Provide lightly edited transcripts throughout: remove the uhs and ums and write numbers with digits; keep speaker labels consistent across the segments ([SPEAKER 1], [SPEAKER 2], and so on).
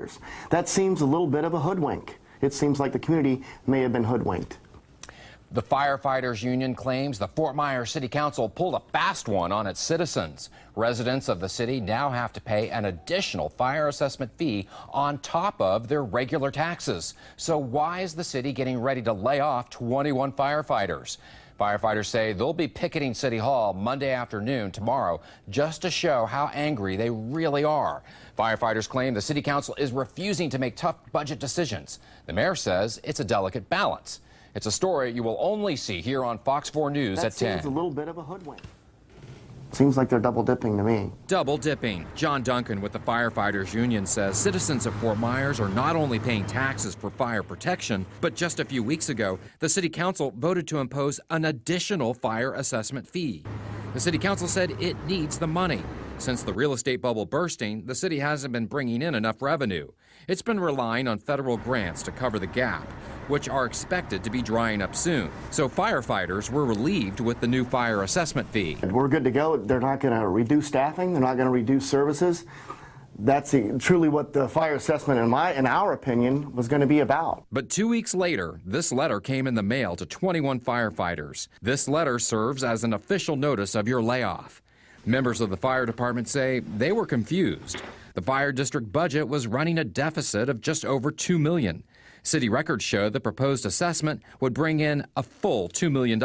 [SPEAKER 1] firefighters. That seems a little bit of a hoodwink. It seems like the community may have been hoodwinked.
[SPEAKER 2] The firefighters union claims the Fort Myers City Council pulled a fast one on its citizens. Residents of the city now have to pay an additional fire assessment fee on top of their regular taxes. So why is the city getting ready to lay off 21 firefighters? Firefighters say they'll be picketing City Hall Monday afternoon tomorrow just to show how angry they really are. Firefighters claim the City Council is refusing to make tough budget decisions. The mayor says it's a delicate balance. It's a story you will only see here on Fox 4 News at 10.
[SPEAKER 1] That seems a little bit of a hoodwink. Seems like they're double dipping to me.
[SPEAKER 2] Double dipping. John Duncan with the Firefighters Union says citizens of Fort Myers are not only paying taxes for fire protection, but just a few weeks ago, the City Council voted to impose an additional fire assessment fee. The City Council said it needs the money. Since the real estate bubble bursting, the city hasn't been bringing in enough revenue. It's been relying on federal grants to cover the gap, which are expected to be drying up soon. So firefighters were relieved with the new fire assessment fee.
[SPEAKER 1] We're good to go. They're not going to reduce staffing. They're not going to reduce services. That's truly what the fire assessment, in our opinion, was going to be about.
[SPEAKER 2] But 2 weeks later, this letter came in the mail to 21 firefighters. This letter serves as an official notice of your layoff. Members of the fire department say they were confused. The fire district budget was running a deficit of just over $2 million. City records show the proposed assessment would bring in a full $2 million.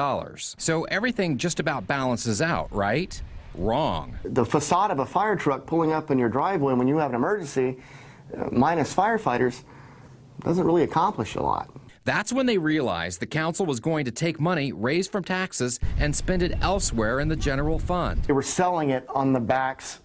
[SPEAKER 2] So everything just about balances out, right? Wrong.
[SPEAKER 1] The facade of a fire truck pulling up in your driveway when you have an emergency, minus firefighters, doesn't really accomplish a lot.
[SPEAKER 2] That's when they realized the council was going to take money raised from taxes and spend it elsewhere in the general fund.
[SPEAKER 1] They were selling it on the backs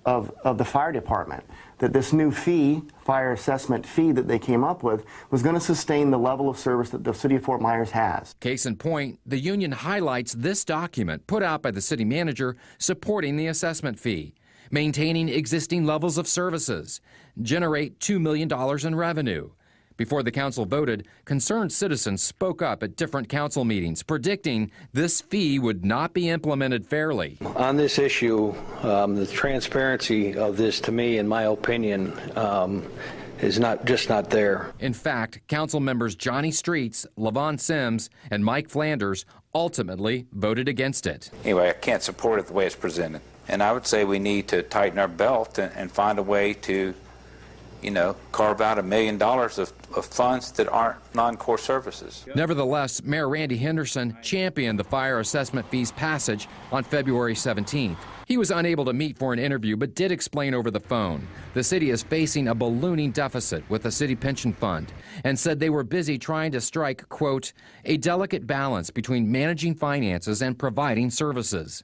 [SPEAKER 1] of the fire department, that this new fee, fire assessment fee that they came up with, was going to sustain the level of service that the city of Fort Myers has.
[SPEAKER 2] Case in point, the union highlights this document put out by the city manager supporting the assessment fee, maintaining existing levels of services, generate $2 million in revenue. Before the council voted, concerned citizens spoke up at different council meetings, predicting this fee would not be implemented fairly.
[SPEAKER 3] On this issue, the transparency of this, to me, in my opinion, is not there.
[SPEAKER 2] In fact, council members Johnny Streets, Levon Sims, and Mike Flanders ultimately voted against it.
[SPEAKER 4] Anyway, I can't support it the way it's presented. And I would say we need to tighten our belt and find a way to, carve out $1 million of funds that aren't non-core services.
[SPEAKER 2] Nevertheless, Mayor Randy Henderson championed the fire assessment fee's passage on February 17th. He was unable to meet for an interview, but did explain over the phone. The city is facing a ballooning deficit with the city pension fund, and said they were busy trying to strike, quote, a delicate balance between managing finances and providing services.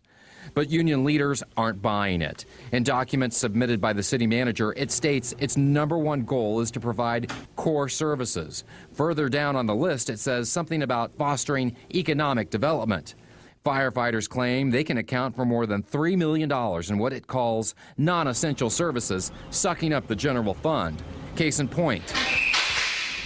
[SPEAKER 2] But union leaders aren't buying it. In documents submitted by the city manager, it states its #1 goal is to provide core services. Further down on the list, it says something about fostering economic development. Firefighters claim they can account for more than $3 million in what it calls non-essential services, sucking up the general fund. Case in point,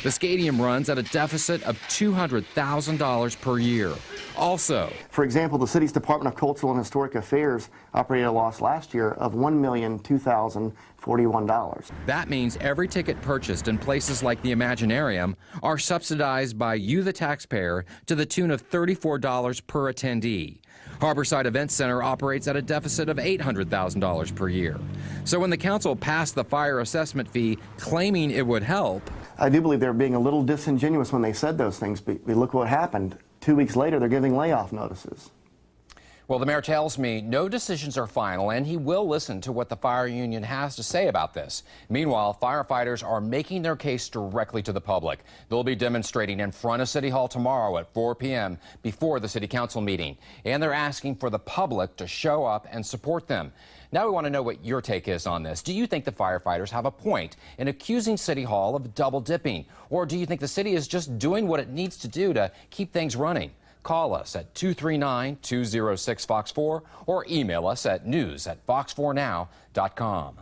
[SPEAKER 2] the stadium runs at a deficit of $200,000 per year. Also,
[SPEAKER 1] for example, the city's Department of Cultural and Historic Affairs operated a loss last year of $1,002,041.
[SPEAKER 2] that means every ticket purchased in places like the Imaginarium are subsidized by you, the taxpayer, to the tune of $34 per attendee. Harborside Event Center operates at a deficit of $800,000 per year. So when the council passed the fire assessment fee claiming it would help,
[SPEAKER 1] I do believe they were being a little disingenuous when they said those things, but look what happened. 2 weeks later, they're giving layoff notices.
[SPEAKER 2] well, the mayor tells me no decisions are final, and he will listen to what the fire union has to say about this. Meanwhile, firefighters are making their case directly to the public. They'll be demonstrating in front of City Hall tomorrow at 4 p.m. before the City Council meeting, and they're asking for the public to show up and support them. Now we want to know what your take is on this. Do you think the firefighters have a point in accusing City Hall of double dipping? Or do you think the city is just doing what it needs to do to keep things running? Call us at 239-206-FOX4 or email us at news@fox4now.com.